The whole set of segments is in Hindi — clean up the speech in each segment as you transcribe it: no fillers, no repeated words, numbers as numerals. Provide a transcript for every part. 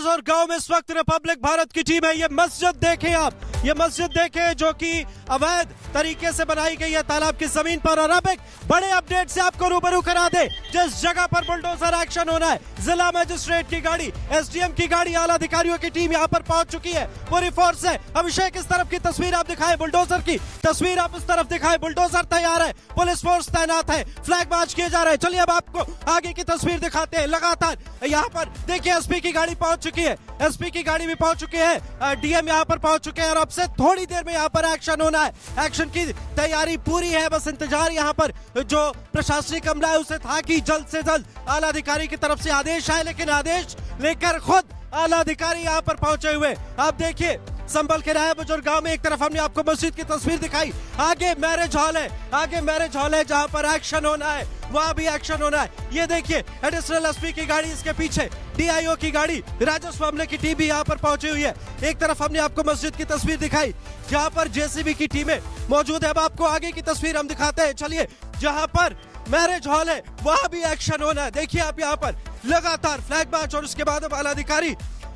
और गांव में इस वक्त रिपब्लिक भारत की टीम है। ये मस्जिद देखें आप, ये मस्जिद देखें जो कि अवैध तरीके से बनाई गई है तालाब की जमीन पर। और अब एक बड़े अपडेट से आपको रूबरू करा दे, जिस जगह पर बुलडोजर एक्शन होना है, जिला मजिस्ट्रेट की गाड़ी, एसडीएम की गाड़ी, आला अधिकारियों की टीम यहां पर पहुंच चुकी है, पूरी फोर्स है। अभिषेक इस तरफ की तस्वीर आप दिखाएं, बुलडोजर की तस्वीर आप इस तरफ दिखाएं, बुलडोजर तैयार है, पुलिस फोर्स तैनात है, फ्लैग मार्च किए जा रहे हैं। चलिए अब आपको आगे की तस्वीर दिखाते हैं। लगातार यहाँ पर देखिए एसपी की गाड़ी पहुंच चुकी है, एसपी की गाड़ी भी पहुंच चुकी है, डीएम यहाँ पर पहुंच चुके हैं और अब से थोड़ी देर में यहाँ पर एक्शन होना है। एक्शन की तैयारी पूरी है, बस इंतजार यहाँ पर जो प्रशासनिक अमला है उसे था कि जल्द से जल्द आला अधिकारी की तरफ से आदेश आए, लेकिन आदेश लेकर खुद आला अधिकारी यहाँ पर पहुंचे हुए। आप देखिए संभल के रहे बुजुर्ग गांव में, एक तरफ हमने आपको मस्जिद की तस्वीर दिखाई, आगे मैरिज हॉल है, आगे मैरिज हॉल है जहां पर एक्शन होना है, वहां भी एक्शन होना है। ये देखिए एडिशनल एसपी की गाड़ी, इसके पीछे डीआईओ की गाड़ी, राजस्व अमले की टीम भी यहाँ पर पहुंची हुई है। एक तरफ हमने आपको मस्जिद की तस्वीर दिखाई जहां पर जेसीबी की टीमें मौजूद है। अब आपको आगे की तस्वीर हम दिखाते हैं। चलिए जहां पर मैरिज हॉल है वहां भी एक्शन होना है। देखिए आप यहाँ पर लगातार फ्लैग मार्च और उसके बाद अब आला अधिकारी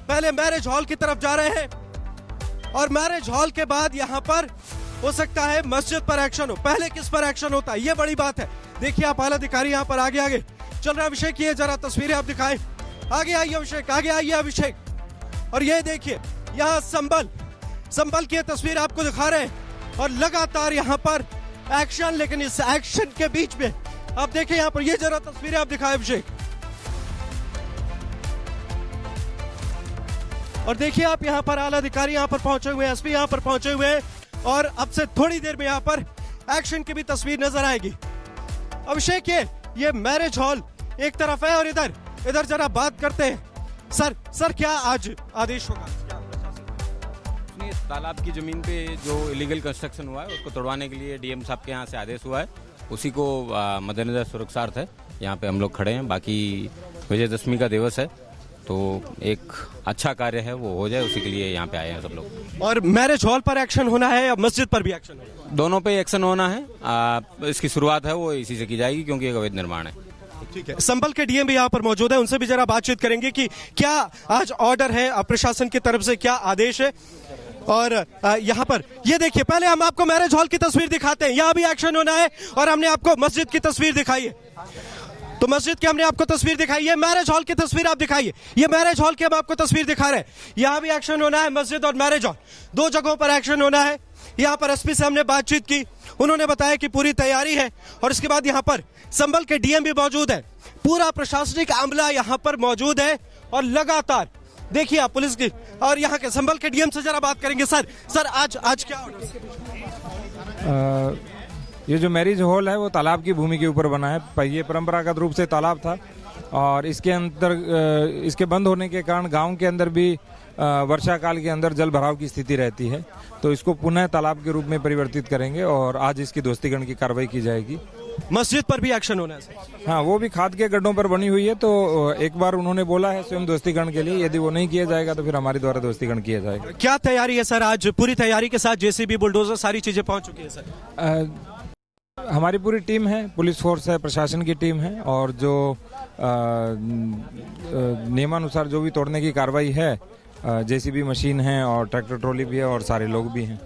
पहले मैरिज हॉल की तरफ जा रहे हैं और मैरिज हॉल के बाद यहाँ पर हो सकता है मस्जिद पर एक्शन हो। पहले किस पर एक्शन होता है ये बड़ी बात है। देखिए आप आला अधिकारी यहाँ पर आगे आगे चल रहे। अभिषेक ये जरा तस्वीरें आप दिखाएं, आगे आइए अभिषेक, आगे आइए अभिषेक। और ये देखिए यहाँ संभल की तस्वीर आपको दिखा रहे हैं और लगातार यहाँ पर एक्शन, लेकिन इस एक्शन के बीच में आप देखिए यहाँ पर ये जरा तस्वीरें आप दिखाएं अभिषेक। और देखिए आप यहाँ पर आला अधिकारी यहाँ पर पहुंचे हुए हैं, एसपी यहाँ पर पहुंचे हुए हैं और अब से थोड़ी देर में यहाँ पर एक्शन की भी तस्वीर नजर आएगी। अभिषेक ये मैरिज हॉल एक तरफ है और इधर जरा बात करते हैं। सर क्या आज आदेश होगा? तालाब की जमीन पे जो इलीगल कंस्ट्रक्शन हुआ है उसको तोड़वाने के लिए डीएम साहब के यहाँ से आदेश हुआ है, उसी को मद्देनजर सुरक्षार्थ है यहाँ पे हम लोग खड़े हैं। बाकी विजयदशमी का दिवस है तो एक अच्छा कार्य है वो हो जाए, उसी के लिए यहाँ पे आए हैं सब लोग। और मैरिज हॉल पर एक्शन होना है या मस्जिद पर भी एक्शन होना है? दोनों पे एक्शन होना है। इसकी शुरुआत है वो इसी से की जाएगी क्योंकि एक अवैध निर्माण है। ठीक है, संभल के डीएम भी यहाँ पर मौजूद है, उनसे भी जरा बातचीत करेंगे कि क्या आज ऑर्डर है प्रशासन की तरफ से, क्या आदेश है। और यहाँ पर ये देखिए पहले हम आपको मैरिज हॉल की तस्वीर दिखाते हैं, यहाँ भी एक्शन होना है और हमने आपको मस्जिद की तस्वीर दिखाई है। तो मस्जिद की हमने आपको तस्वीर दिखाई है, मैरिज हॉल की तस्वीर आप दिखाइए। ये मैरिज हॉल की हम आपको तस्वीर दिखा रहे हैं, यहाँ भी एक्शन होना है, मस्जिद और मैरिज हॉल दो जगहों पर एक्शन होना है। यहाँ पर एसपी से हमने बातचीत की, उन्होंने बताया कि पूरी तैयारी है और इसके बाद यहाँ पर संभल के डीएम भी मौजूद है, पूरा प्रशासनिक अमला यहाँ पर मौजूद है और लगातार देखिए आप पुलिस की और यहाँ के संभल के डीएम से जरा बात करेंगे। सर आज क्या ऑर्डर? ये जो मैरिज हॉल है वो तालाब की भूमि के ऊपर बना है। ये परंपरागत रूप से तालाब था और इसके बंद होने के कारण गांव के अंदर भी वर्षा काल के अंदर जल भराव की स्थिति रहती है, तो इसको पुनः तालाब के रूप में परिवर्तित करेंगे और आज इसकी दोस्तीकरण की कार्रवाई की जाएगी। मस्जिद पर भी एक्शन होना है? हाँ, वो भी खाद के गड्ढों पर बनी हुई है, तो एक बार उन्होंने बोला है स्वयं दोस्तीकरण के लिए, यदि वो नहीं किया जाएगा तो फिर हमारे द्वारा दोस्तीकरण किया जाएगा। क्या तैयारी है सर? आज पूरी तैयारी के साथ जेसीबी, बुलडोजर, सारी चीजें पहुंच चुकी है सर? हमारी पूरी टीम है, पुलिस फोर्स है, प्रशासन की टीम है और जो नियमानुसार जो भी तोड़ने की कार्रवाई है, जेसीबी मशीन है और ट्रैक्टर ट्रॉली भी है और सारे लोग भी हैं।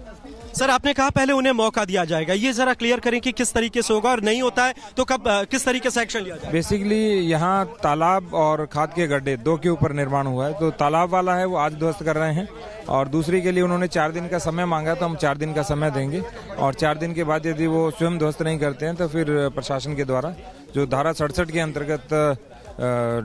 सर आपने कहा पहले उन्हें मौका दिया जाएगा, ये जरा क्लियर करें कि किस तरीके से होगा और नहीं होता है तो कब किस तरीके से एक्शन लिया जाएगा? बेसिकली यहाँ तालाब और खाद के गड्ढे दो के ऊपर निर्माण हुआ है, तो तालाब वाला है वो आज ध्वस्त कर रहे हैं और दूसरी के लिए उन्होंने 4 दिन का समय मांगा, तो हम 4 दिन का समय देंगे और 4 दिन के बाद यदि वो स्वयं ध्वस्त नहीं करते हैं तो फिर प्रशासन के द्वारा जो धारा 67 के अंतर्गत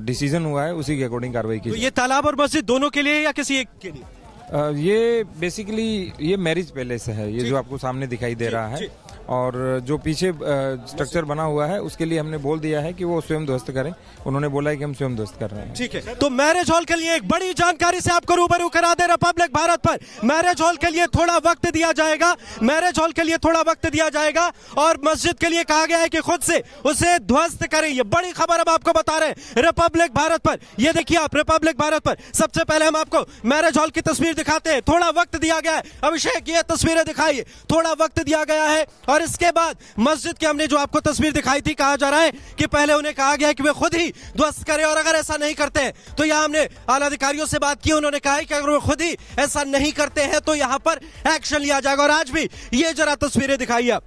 डिसीजन हुआ है उसी के अकॉर्डिंग कार्रवाई की। तो ये तालाब और मस्जिद दोनों के लिए या किसी एक के लिए? ये बेसिकली ये मैरिज पैलेस है, ये जो आपको सामने दिखाई दे रहा है और जो पीछे स्ट्रक्चर बना हुआ है उसके लिए हमने बोल दिया है कि वो स्वयं ध्वस्त करें, उन्होंने बोला है कि हम स्वयं ध्वस्त कर रहे हैं। ठीक है, तो मैरिज हॉल के लिए एक बड़ी जानकारी से आपको रूबरू करा दे रिपब्लिक भारत पर। मैरिज हॉल के लिए थोड़ा वक्त दिया जाएगा, मैरिज हॉल के लिए थोड़ा वक्त दिया जाएगा और मस्जिद के लिए कहा गया है कि खुद से उसे ध्वस्त करें। ये बड़ी खबर अब आपको बता रहे हैं रिपब्लिक भारत पर। ये देखिए आप रिपब्लिक भारत पर सबसे पहले हम आपको मैरिज हॉल की तस्वीर दिखाते हैं, थोड़ा वक्त दिया गया है। अभिषेक ये तस्वीरें दिखाइए, थोड़ा वक्त दिया गया है और और इसके बाद मस्जिद के हमने जो आपको तस्वीर दिखाई थी, कहा जा रहा है कि पहले उन्हें कहा गया कि वे खुद ही ध्वस्त करें और अगर ऐसा नहीं करते हैं तो यहाँ हमने आला अधिकारियों से बात की, उन्होंने कहा है कि अगर वे खुद ही ऐसा नहीं करते हैं तो यहाँ पर एक्शन लिया जाएगा। और आज भी ये जरा तस्वीरें दिखाइए आप,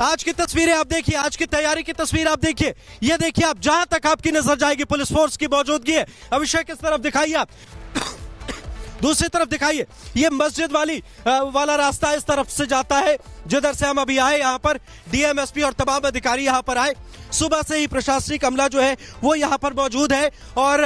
आज की तस्वीरें आप देखिए, आज की तैयारी की तस्वीर आप देखिए, ये देखिए आप, जहां तक आपकी नजर जाएगी पुलिस फोर्स की मौजूदगी है। अभिषेक इस तरफ दिखाइए आप, दूसरी तरफ दिखाइए, ये मस्जिद वाला रास्ता इस तरफ से जाता है जिधर से हम अभी आए। यहाँ पर डीएम, एसपी और तमाम अधिकारी यहाँ पर आए। सुबह से ही प्रशासनिक अमला जो है वो यहाँ पर मौजूद है और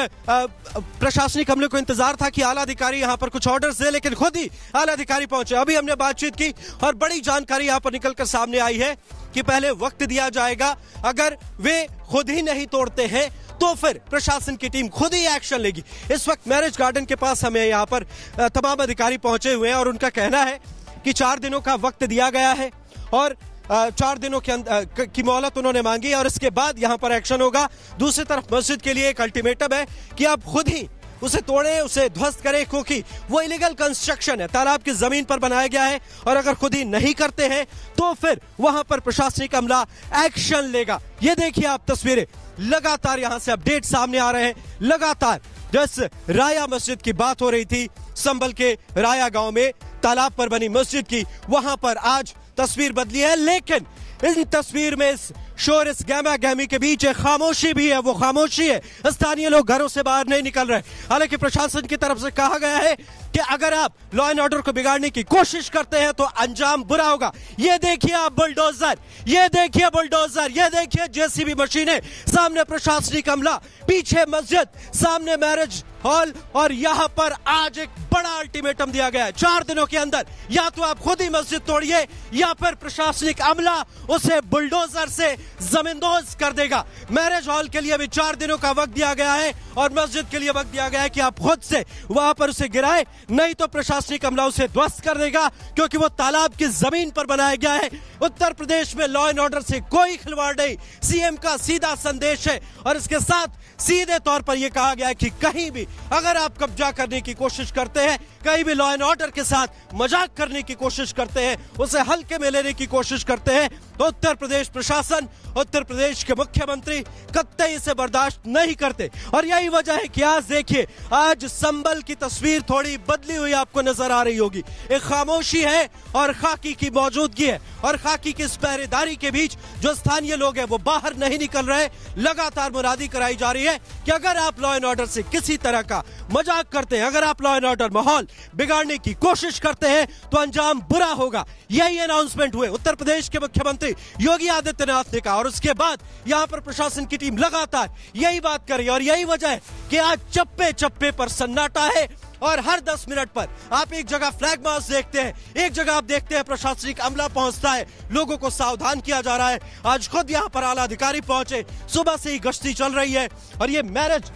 प्रशासनिक अमले को इंतजार था कि आला अधिकारी यहाँ पर कुछ ऑर्डर्स दे, लेकिन खुद ही आला अधिकारी पहुंचे। अभी हमने बातचीत की और बड़ी जानकारी यहाँ पर निकलकर सामने आई है कि पहले वक्त दिया जाएगा, अगर वे खुद ही नहीं तोड़ते हैं तो फिर प्रशासन की टीम खुद ही एक्शन लेगी। इस वक्त मैरिज गार्डन के पास हमें यहाँ पर तमाम अधिकारी पहुंचे हुए हैं और उनका कहना है कि 4 दिनों का वक्त दिया गया है और 4 दिनों के की मोहलत उन्होंने मांगी और इसके बाद यहाँ पर एक्शन होगा। दूसरी तरफ मस्जिद के लिए एक अल्टीमेटम है कि आप खुद ही उसे तोड़े, उसे ध्वस्त करें, क्योंकि वो इलीगल कंस्ट्रक्शन है, तालाब की जमीन पर बनाया गया है और अगर खुद ही नहीं करते हैं तो फिर वहां पर प्रशासनिक अमला एक्शन लेगा। ये देखिए आप तस्वीरें, लगातार यहां से अपडेट सामने आ रहे हैं। लगातार जिस राया मस्जिद की बात हो रही थी, संभल के राया गांव में तालाब पर बनी मस्जिद की, वहां पर आज तस्वीर बदली है, लेकिन इन तस्वीर में इस शोर, इस गहमा गहमी के बीच एक खामोशी भी है। वो खामोशी है, स्थानीय लोग घरों से बाहर नहीं निकल रहे। हालांकि प्रशासन की तरफ से कहा गया है कि अगर आप लॉ एंड ऑर्डर को बिगाड़ने की कोशिश करते हैं तो अंजाम बुरा होगा। ये देखिए आप बुलडोजर, ये देखिए बुलडोजर, ये देखिए जेसीबी मशीनें, सामने प्रशासनिक अमला, पीछे मस्जिद, सामने मैरिज हॉल और यहां पर आज एक बड़ा अल्टीमेटम दिया गया है। 4 दिनों के अंदर या तो आप खुद ही मस्जिद तोड़िए या फिर प्रशासनिक अमला उसे बुलडोजर से जमींदोज कर देगा। मैरिज हॉल के लिए भी 4 दिनों का वक्त दिया गया है और मस्जिद के लिए वक्त दिया गया है कि आप खुद से वहां पर उसे गिराए, नहीं तो प्रशासनिक अमला उसे ध्वस्त कर देगा, क्योंकि वो तालाब की जमीन पर बनाया गया है। उत्तर प्रदेश में लॉ एंड ऑर्डर से कोई खिलवाड़ नहीं, सीएम का सीधा संदेश है और इसके साथ सीधे तौर पर यह कहा गया है कि कहीं भी अगर आप कब्जा करने की कोशिश करते हैं, कहीं भी लॉ एंड ऑर्डर के साथ मजाक करने की कोशिश करते हैं, उसे हल्के में लेने की कोशिश करते हैं, तो उत्तर प्रदेश प्रशासन, उत्तर प्रदेश के मुख्यमंत्री कतई इसे बर्दाश्त नहीं करते। और यही वजह है कि आज देखिए, आज संभल की तस्वीर थोड़ी बदली हुई आपको नजर आ रही होगी। एक खामोशी है और खाकी की मौजूदगी है और खाकी की इस पहरेदारी के बीच जो स्थानीय लोग हैं वो बाहर नहीं निकल रहे। लगातार मुनादी कराई जा रही है कि अगर आप लॉ एंड ऑर्डर से किसी तरह का मजाक करते हैं, अगर आप लॉ एंड ऑर्डर माहौल बिगाड़ने की कोशिश करते हैं तो अंजाम बुरा होगा। यही अनाउंसमेंट हुए उत्तर प्रदेश के मुख्यमंत्री योगी आदित्यनाथ ने कहा और उसके बाद यहां पर प्रशासन की टीम लगातार यही बात कर रही है और यही वजह है कि आज चप्पे चप्पे पर सन्नाटा है और हर 10 मिनट पर आप एक जगह फ्लैग मार्च देखते हैं, एक जगह आप देखते हैं प्रशासनिक अमला पहुंचता है, लोगों को सावधान किया जा रहा है। आज खुद यहां पर आला अधिकारी पहुंचे, सुबह से ही गश्ती चल रही है और ये मैरिज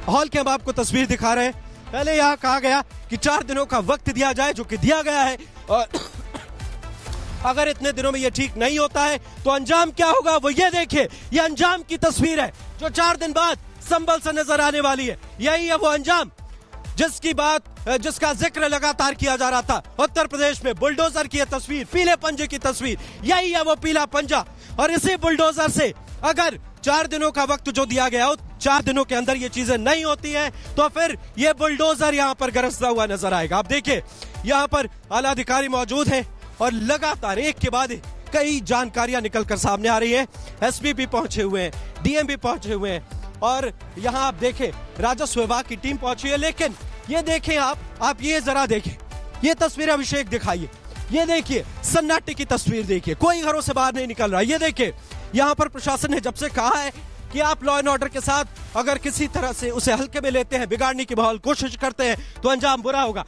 हॉल के हम आपको तस्वीर दिखा रहे हैं। पहले यहां कहा गया कि 4 दिनों का वक्त दिया जाए, जो कि दिया गया है, और अगर इतने दिनों में ये ठीक नहीं होता है तो अंजाम क्या होगा वो ये देखिए। ये अंजाम की तस्वीर है जो 4 दिन बाद संभल से नजर आने वाली है। यही है वो अंजाम जिसका जिक्र लगातार किया जा रहा था। उत्तर प्रदेश में बुलडोजर की तस्वीर, पीले पंजे की तस्वीर, यही है वो पीला पंजा। और इसी बुलडोजर से अगर 4 दिनों का वक्त जो दिया गया हो, 4 दिनों के अंदर ये चीजें नहीं होती हैं तो फिर ये बुलडोजर यहां पर गरजता हुआ नजर आएगा। आप देखिए यहां पर आला अधिकारी मौजूद है और लगातार एक के बाद कई जानकारियां निकलकर सामने आ रही है। एसपी भी पहुंचे हुए हैं, डीएम भी पहुंचे हुए हैं और यहां आप देखें राजस्व विभाग की टीम पहुंची है। लेकिन ये देखें आप ये जरा देखें, ये तस्वीर अभिषेक दिखाइए, ये देखिए सन्नाटे की तस्वीर देखिए, कोई घरों से बाहर नहीं निकल रहा। ये देखिए यहां पर प्रशासन ने जब से कहा है कि आप लॉ एंड ऑर्डर के साथ अगर किसी तरह से उसे हल्के में लेते हैं, बिगाड़ने की बहाल कोशिश करते हैं तो अंजाम बुरा होगा,